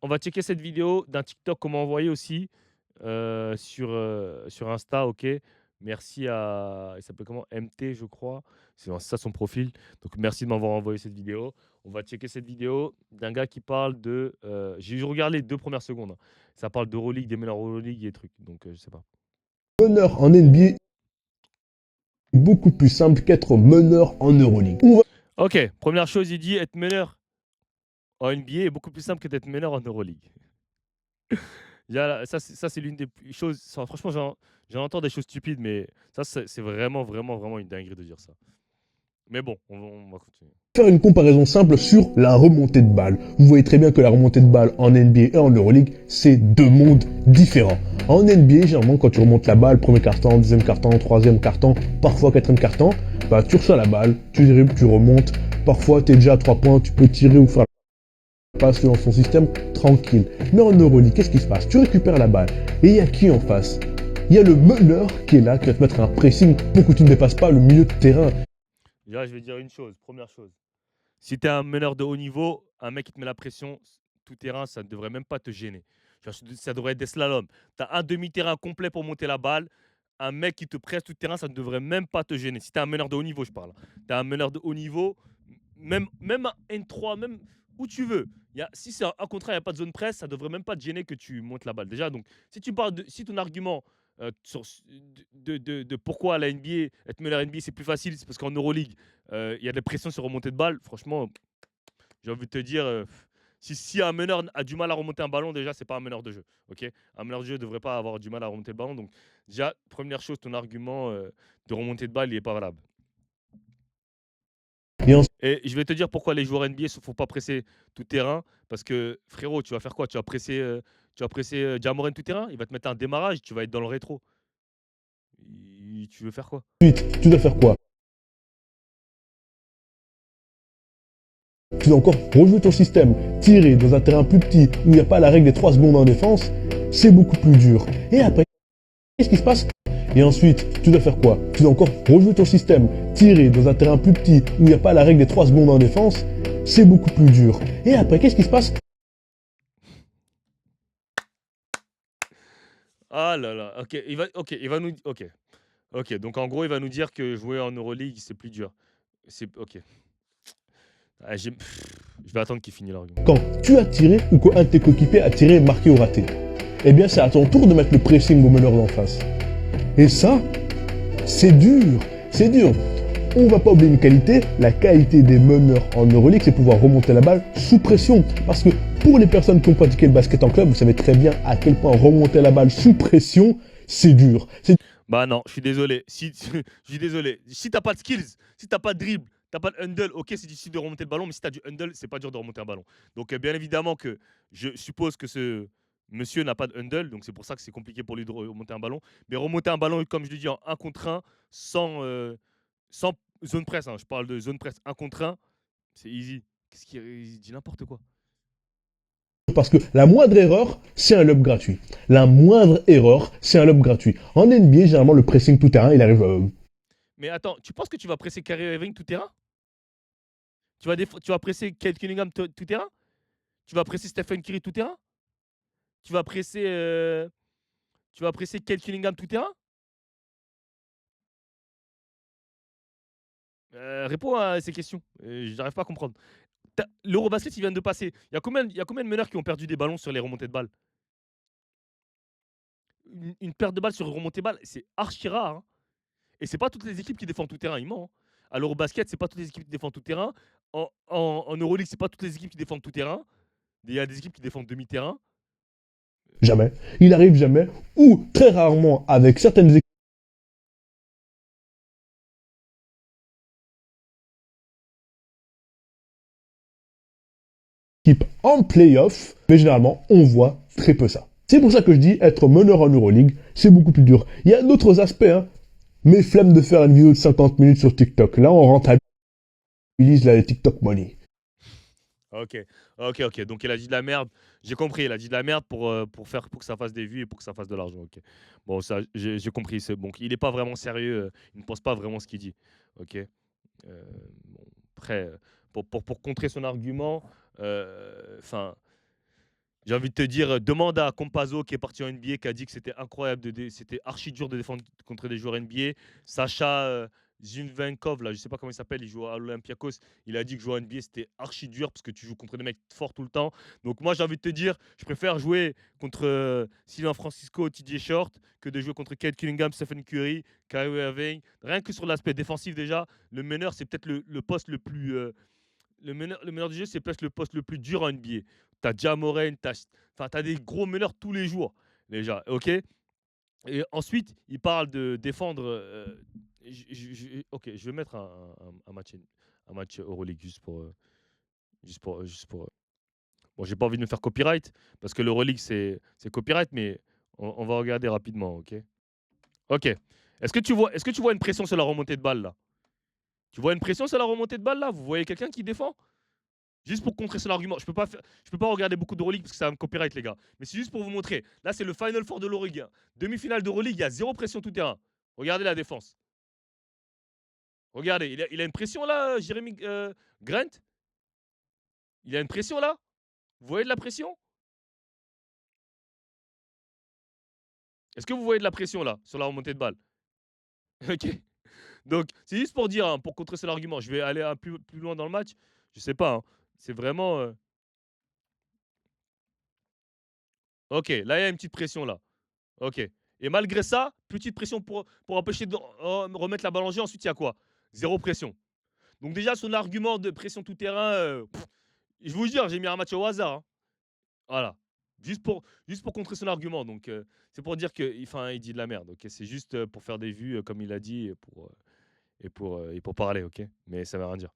on va checker cette vidéo d'un TikTok qu'on m'a envoyé aussi, sur Insta, OK. Merci à il s'appelle comment? MT, je crois. C'est ça son profil. Donc merci de m'avoir envoyé cette vidéo. On va checker cette vidéo d'un gars qui parle de, j'ai regardé les 2 premières secondes, hein. Ça parle d'Euroleague, des meneurs Euroleague et trucs, donc je sais pas. Meneur en NBA est beaucoup plus simple qu'être meneur en Euroleague. On va OK, première chose, il dit: «Être meneur en NBA est beaucoup plus simple que d'être meneur en Euroleague». Il y a ça c'est l'une des choses enfin franchement j'en entends des choses stupides, mais ça c'est vraiment, vraiment, vraiment une dinguerie de dire ça. Mais bon, on va continuer. faire une comparaison simple sur la remontée de balle. Vous voyez très bien que la remontée de balle en NBA et en Euroleague, c'est deux mondes différents. En NBA, généralement, quand tu remontes la balle, premier carton, deuxième carton, troisième carton, parfois quatrième carton, bah, tu reçois la balle, tu dribbles, tu remontes. Parfois, tu es déjà à 3 points, tu peux tirer ou faire la passe dans son système tranquille. Mais en Euroleague, qu'est-ce qui se passe? Tu récupères la balle et il y a qui en face? Il y a le meneur qui est là, qui va te mettre un pressing pour que tu ne dépasses pas le milieu de terrain. Déjà, je vais dire une chose, première chose. Si tu es un meneur de haut niveau, un mec qui te met la pression, tout terrain, ça ne devrait même pas te gêner. Genre, ça devrait être des slaloms. Tu as un demi-terrain complet pour monter la balle. Un mec qui te presse tout terrain, ça ne devrait même pas te gêner. Si tu es un meneur de haut niveau, je parle. Tu es un meneur de haut niveau, même un N3, même où tu veux. Si c'est un contrat, il n'y a pas de zone presse, ça ne devrait même pas te gêner que tu montes la balle. Déjà, donc, si ton argument de pourquoi la NBA, être meneur NBA, c'est plus facile, c'est parce qu'en Euroleague, il y a des pressions sur remontée de balle. Franchement, j'ai envie de te dire, si un meneur a du mal à remonter un ballon, déjà, c'est pas un meneur de jeu. Ok, un meneur de jeu ne devrait pas avoir du mal à remonter le ballon. Donc, déjà, première chose, ton argument de remontée de balle, il n'est pas valable. Et Et je vais te dire pourquoi les joueurs NBA ne faut pas presser tout terrain. Parce que, frérot, tu vas faire quoi? Tu vas presser Ja Morant tout terrain? Il va te mettre un démarrage, tu vas être dans le rétro. Tu veux faire quoi? ensuite, tu dois faire quoi? Tu dois encore rejouer ton système, tirer dans un terrain plus petit où il n'y a pas la règle des 3 secondes en défense, c'est beaucoup plus dur. Et après, qu'est-ce qui se passe? Et ensuite, tu dois faire quoi? Tu dois encore rejouer ton système, tirer dans un terrain plus petit où il n'y a pas la règle des 3 secondes en défense, c'est beaucoup plus dur. Et après, qu'est-ce qui se passe? Ah là là, ok, il va nous, ok, donc en gros, il va nous dire que jouer en Euroleague, c'est plus dur. Ok. Ah, je vais attendre qu'il finisse l'argument. Quand tu as tiré ou qu'un de tes coéquipiers a tiré, marqué ou raté, eh bien c'est à ton tour de mettre le pressing au meneur d'en face. Et ça, c'est dur, c'est dur. On va pas oublier une qualité, la qualité des meneurs en Euroleague, c'est pouvoir remonter la balle sous pression. Parce que pour les personnes qui ont pratiqué le basket en club, vous savez très bien à quel point remonter la balle sous pression, c'est dur. Bah non, je suis désolé. Je suis désolé. Si t'as pas de skills, si t'as pas de dribble, t'as pas de handle, ok, c'est difficile de remonter le ballon, mais si t'as du handle, c'est pas dur de remonter un ballon. Donc bien évidemment que je suppose que ce monsieur n'a pas de handle, donc c'est pour ça que c'est compliqué pour lui de remonter un ballon. Mais remonter un ballon, comme je le dis, en 1 contre 1, sans zone presse, hein, je parle de zone presse 1 contre 1, c'est easy. Qu'est-ce qu'il dit n'importe quoi. Parce que la moindre erreur, c'est un lob gratuit. La moindre erreur, c'est un lob gratuit. En NBA, généralement, le pressing tout terrain, il arrive. Mais attends, tu penses que tu vas presser Kyrie Irving tout terrain? Tu vas presser Kate Cunningham tout terrain? Tu vas presser Stephen Curry tout terrain? Tu vas presser, Kate Cunningham tout terrain? Réponds à ces questions. Je n'arrive pas à comprendre. L'Eurobasket, il vient de passer. Il y a combien de meneurs qui ont perdu des ballons sur les remontées de balles? Une perte de balle sur une remontée de balle, c'est archi rare, hein. Et c'est pas toutes les équipes qui défendent tout terrain, il ment, hein. À l'Eurobasket, c'est pas toutes les équipes qui défendent tout terrain. En Euroleague, c'est pas toutes les équipes qui défendent tout terrain. Il y a des équipes qui défendent demi-terrain. Jamais. Il arrive jamais. Ou très rarement, avec certaines équipe en playoff, mais généralement, on voit très peu ça. C'est pour ça que je dis être meneur en Euroleague, c'est beaucoup plus dur. Il y a d'autres aspects, hein. Mais flemme de faire une vidéo de 50 minutes sur TikTok. Là, on rentabilise la TikTok money. Ok, ok. Donc il a dit de la merde. J'ai compris. Il a dit de la merde pour que ça fasse des vues et pour que ça fasse de l'argent. Ok. Bon, ça, j'ai compris. C'est bon. Il n'est pas vraiment sérieux. Il ne pense pas vraiment ce qu'il dit. Ok. Bon, après, pour contrer son argument, enfin, J'ai envie de te dire, demande à Campazzo qui est parti en NBA, qui a dit que c'était incroyable c'était archi dur de défendre contre des joueurs NBA. Sacha, Zhivkov, là, je sais pas comment il s'appelle, il joue à l'Olympiakos. Il a dit que jouer en NBA, c'était archi dur parce que tu joues contre des mecs forts tout le temps. Donc moi, j'ai envie de te dire, je préfère jouer contre, Sylvain Francisco, TJ Short, que de jouer contre Cade Cunningham, Stephen Curry, Kyrie Irving. Rien que sur l'aspect défensif déjà, le meneur, c'est peut-être le poste le plus, le meneur du jeu, c'est presque le poste le plus dur en NBA. Tu as Jamoran, enfin, tu as des gros meneurs tous les jours, déjà. OK. Et ensuite, il parle de défendre. Ok, je vais mettre un match Euroleague juste pour. Bon, j'ai pas envie de me faire copyright parce que l'Euroleague, c'est copyright, mais on va regarder rapidement. OK. OK. Est-ce que tu vois une pression sur la remontée de balle là? Tu vois une pression sur la remontée de balle là? Vous voyez quelqu'un qui défend? Juste pour contrer son argument. Je peux pas regarder beaucoup d'Euroleague parce que ça va me copyright, les gars. Mais c'est juste pour vous montrer. Là, c'est le Final Four de l'Euroleague, hein. Demi-finale d'Euroleague, il y a zéro pression tout terrain. Regardez la défense. Regardez, il a une pression là, Jérémy Grant. Il a une pression là. Vous voyez de la pression? Est-ce que vous voyez de la pression là, sur la remontée de balle? Ok. Donc, c'est juste pour dire, hein, pour contrer son argument. Je vais aller un plus loin dans le match. Je sais pas, hein. C'est vraiment. Ok, là, il y a une petite pression là. OK. Et malgré ça, petite pression pour empêcher de remettre la balle en jeu. Ensuite, il y a quoi? Zéro pression. Donc déjà, son argument de pression tout terrain, je vous jure, j'ai mis un match au hasard, hein. Voilà. Juste pour contrer son argument. Donc, c'est pour dire qu'il enfin, il dit de la merde. OK. C'est juste pour faire des vues, comme il a dit, et pour parler. OK. Mais ça ne veut rien dire.